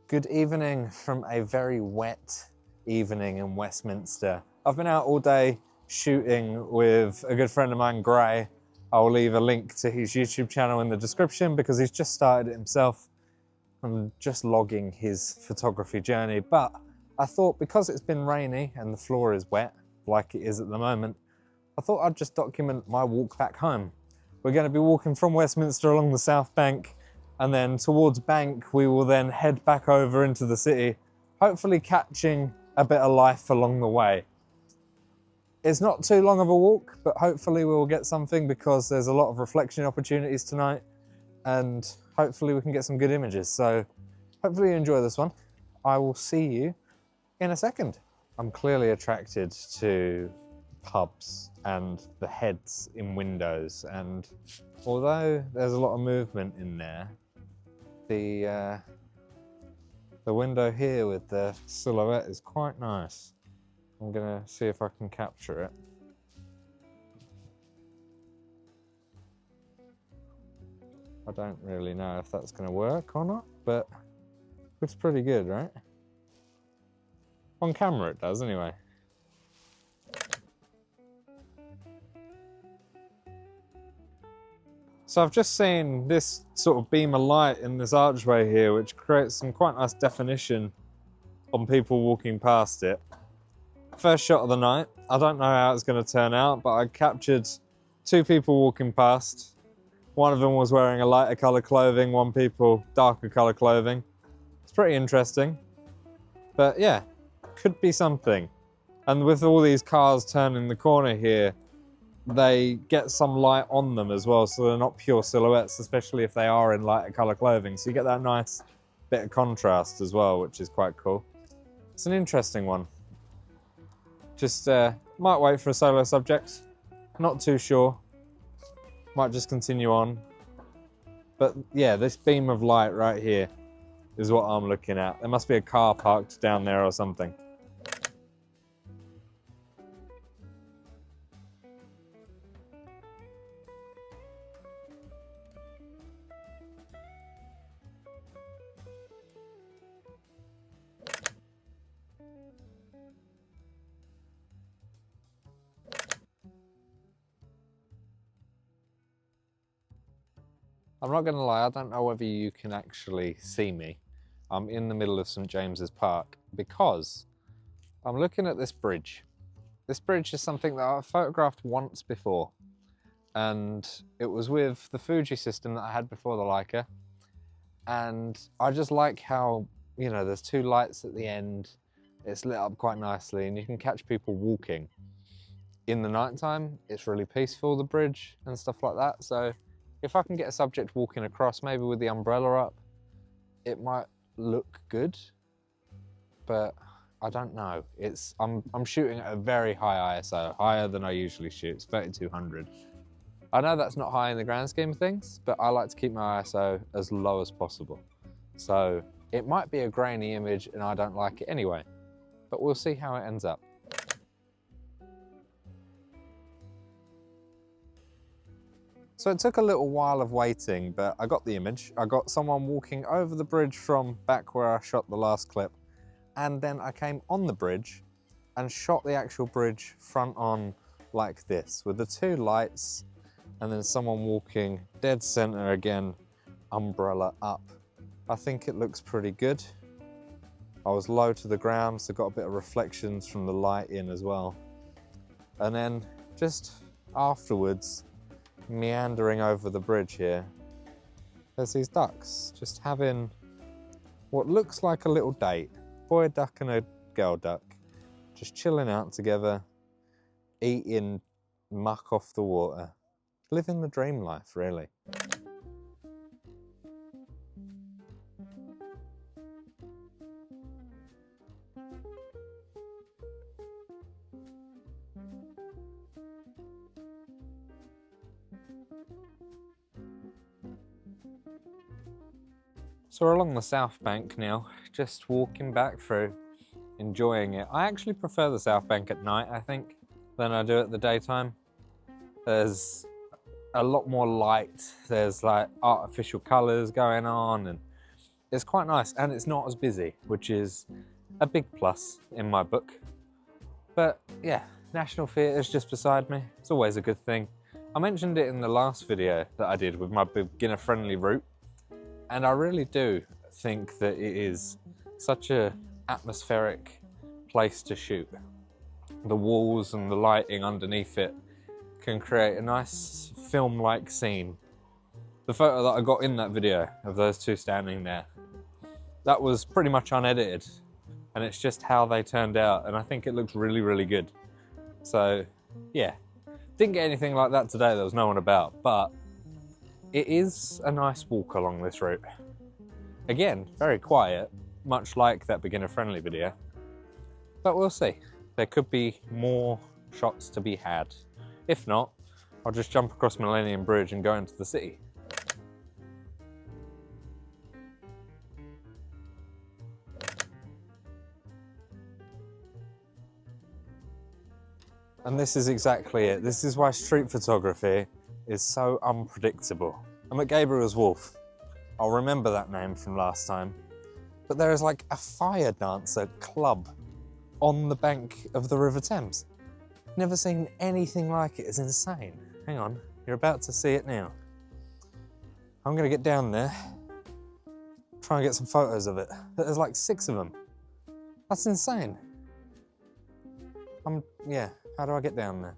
Good evening from a very wet evening in Westminster. I've been out all day shooting with a good friend of mine, Graes. I'll leave a link to his YouTube channel in the description because he's just started it himself. I'm just logging his photography journey, but I thought because it's been rainy and the floor is wet, like it is at the moment, I thought I'd just document my walk back home. We're going to be walking from Westminster along the South Bank, and then towards Bank we will then head back over into the city, hopefully catching a bit of life along the way. It's not too long of a walk, but hopefully we'll get something because there's a lot of reflection opportunities tonight, and hopefully we can get some good images. So hopefully you enjoy this one. I will see you in a second. I'm clearly attracted to pubs and the heads in windows, and although there's a lot of movement in there, the window here with the silhouette is quite nice. I'm gonna see if I can capture it. I don't really know if that's gonna work or not, but it's pretty good, right? On camera it does anyway. So I've just seen this sort of beam of light in this archway here, which creates some quite nice definition on people walking past it. First shot of the night. I don't know how it's going to turn out, but I captured two people walking past. One of them was wearing a lighter colour clothing, one people darker colour clothing. It's pretty interesting. But yeah, could be something. And with all these cars turning the corner here, they get some light on them as well, so they're not pure silhouettes, especially if they are in lighter colour clothing. So you get that nice bit of contrast as well, which is quite cool. It's an interesting one. Just might wait for a solo subject. Not too sure. Might just continue on. But yeah, this beam of light right here is what I'm looking at. There must be a car parked down there or something. I'm not going to lie, I don't know whether you can actually see me. I'm in the middle of St James's Park because I'm looking at this bridge. This bridge is something that I've photographed once before, and it was with the Fuji system that I had before the Leica. And I just like how, you know, there's two lights at the end, it's lit up quite nicely, and you can catch people walking. In the nighttime, it's really peaceful, the bridge and stuff like that. So if I can get a subject walking across, maybe with the umbrella up, it might look good, but I don't know. I'm shooting at a very high ISO, higher than I usually shoot. It's 3200. I know that's not high in the grand scheme of things, but I like to keep my ISO as low as possible. So it might be a grainy image and I don't like it anyway, but we'll see how it ends up. So it took a little while of waiting, but I got the image. I got someone walking over the bridge from back where I shot the last clip, and then I came on the bridge and shot the actual bridge front on like this, with the two lights, and then someone walking dead center again, umbrella up. I think it looks pretty good. I was low to the ground, so got a bit of reflections from the light in as well. And then just afterwards, meandering over the bridge here, there's these ducks just having what looks like a little date. Boy duck and a girl duck just chilling out together, eating muck off the water, living the dream life, really. So we're along the South Bank now, just walking back through, enjoying it. I actually prefer the South Bank at night, I think, than I do at the daytime. There's a lot more light, there's like artificial colours going on, and It's quite nice and it's not as busy, which is a big plus in my book. But yeah, National Theatre's just beside me. It's always a good thing. I mentioned it in the last video that I did with my beginner-friendly route, and I really do think that it is such a atmospheric place to shoot. The walls and the lighting underneath it can create a nice film-like scene. The photo that I got in that video of those two standing there, that was pretty much unedited, and it's just how they turned out, and I think it looks really, really good. So yeah, didn't get anything like that today. There was no one about, but it is a nice walk along this route. Again, very quiet, much like that beginner-friendly video, but we'll see. There could be more shots to be had. If not, I'll just jump across Millennium Bridge and go into the city. And this is exactly it. This is why street photography is so unpredictable. I'm at Gabriel's Wharf. I'll remember that name from last time. But there is like a fire dancer club on the bank of the River Thames. Never seen anything like it. It's insane. Hang on, you're about to see it now. I'm gonna get down there, try and get some photos of it. There's like 6 of them. That's insane. Yeah, how do I get down there?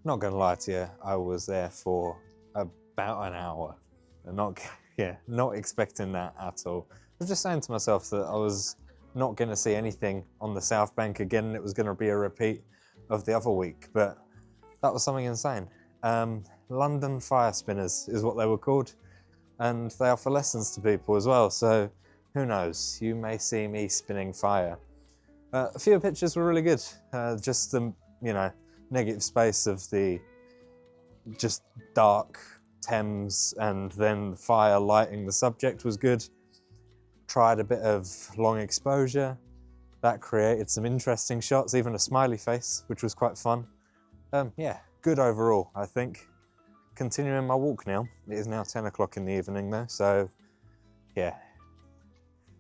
Not gonna lie to you, I was there for about an hour. And not expecting that at all. I was just saying to myself that I was not gonna see anything on the South Bank again, and it was gonna be a repeat of the other week, but that was something insane. London fire spinners is what they were called, and they offer lessons to people as well, so who knows, you may see me spinning fire. A few pictures were really good, just the, negative space of the just dark Thames and then the fire lighting the subject was good. Tried a bit of long exposure. That created some interesting shots, even a smiley face, which was quite fun. Yeah, good overall, I think. Continuing my walk now. It is now 10 o'clock in the evening though, so yeah.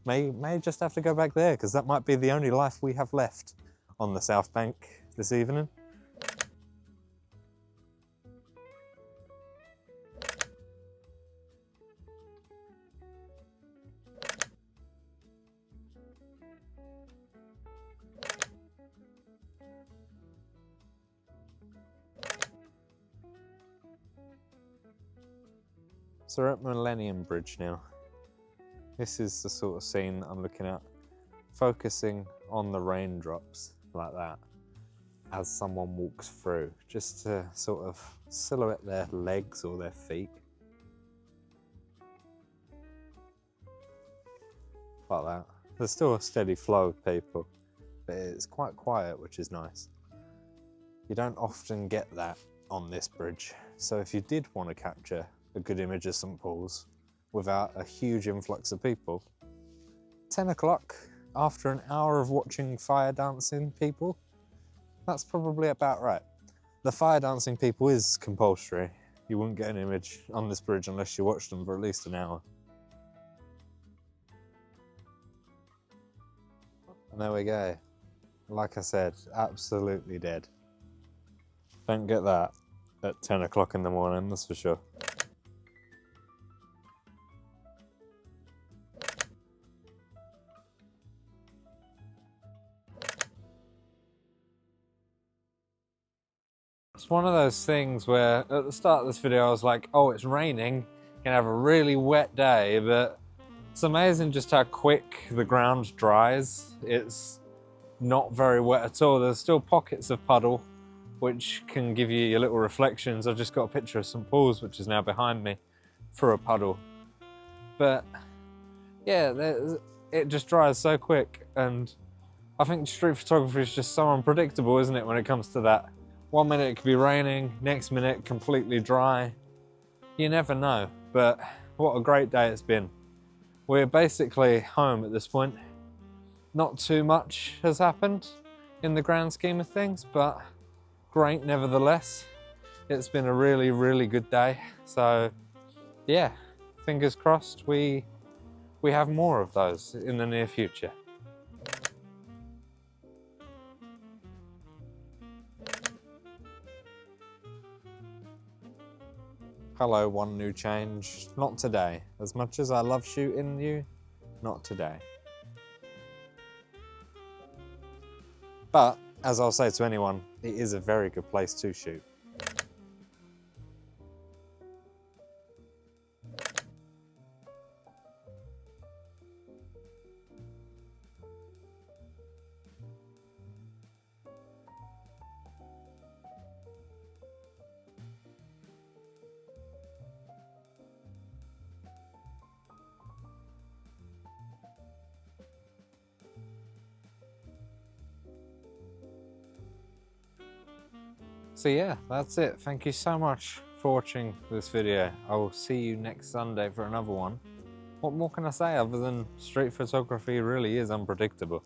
May just have to go back there, because that might be the only life we have left on the South Bank this evening. So we're at Millennium Bridge now. This is the sort of scene I'm looking at, focusing on the raindrops like that as someone walks through, just to sort of silhouette their legs or their feet. Like that. There's still a steady flow of people, but it's quite quiet, which is nice. You don't often get that on this bridge, so if you did want to capture a good image of St Paul's without a huge influx of people, 10 o'clock after an hour of watching fire dancing people, that's probably about right. The fire dancing people is compulsory. You wouldn't get an image on this bridge unless you watched them for at least an hour. And there we go. Like I said, absolutely dead. Don't get that at 10 o'clock in the morning, that's for sure. It's one of those things where at the start of this video I was like, oh, it's raining, gonna have a really wet day, but it's amazing just how quick the ground dries. It's not very wet at all. There's still pockets of puddle which can give you your little reflections. I've just got a picture of St Paul's, which is now behind me, through a puddle. But yeah, it just dries so quick, and I think street photography is just so unpredictable, isn't it, when it comes to that? One minute it could be raining, next minute completely dry. You never know, but what a great day it's been. We're basically home at this point. Not too much has happened in the grand scheme of things, but great nevertheless. It's been a really, really good day. So yeah, fingers crossed we have more of those in the near future. Hello, one new change. Not today. As much as I love shooting you, not today. But, as I'll say to anyone, it is a very good place to shoot. So yeah, that's it. Thank you so much for watching this video. I will see you next Sunday for another one. What more can I say other than street photography really is unpredictable?